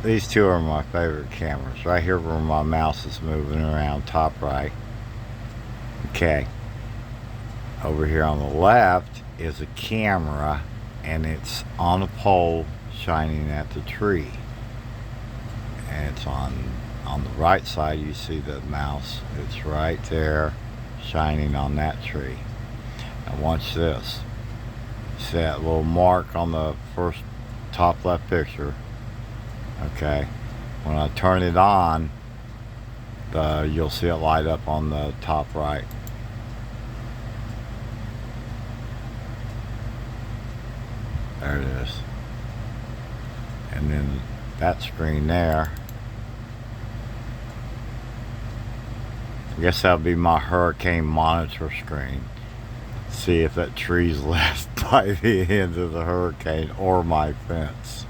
These two are my favorite cameras. Right here where my mouse is moving around, top right. Okay. Over here on the left is a camera, and it's on a pole shining at the tree. And it's on the right side. You see the mouse. It's right there, shining on that tree. Now watch this. See that little mark on the first top left picture? Okay. When I turn it on, you'll see it light up on the top right. There it is. And then that screen there, I guess that'll be my hurricane monitor screen. See if that tree's left by the end of the hurricane or my fence.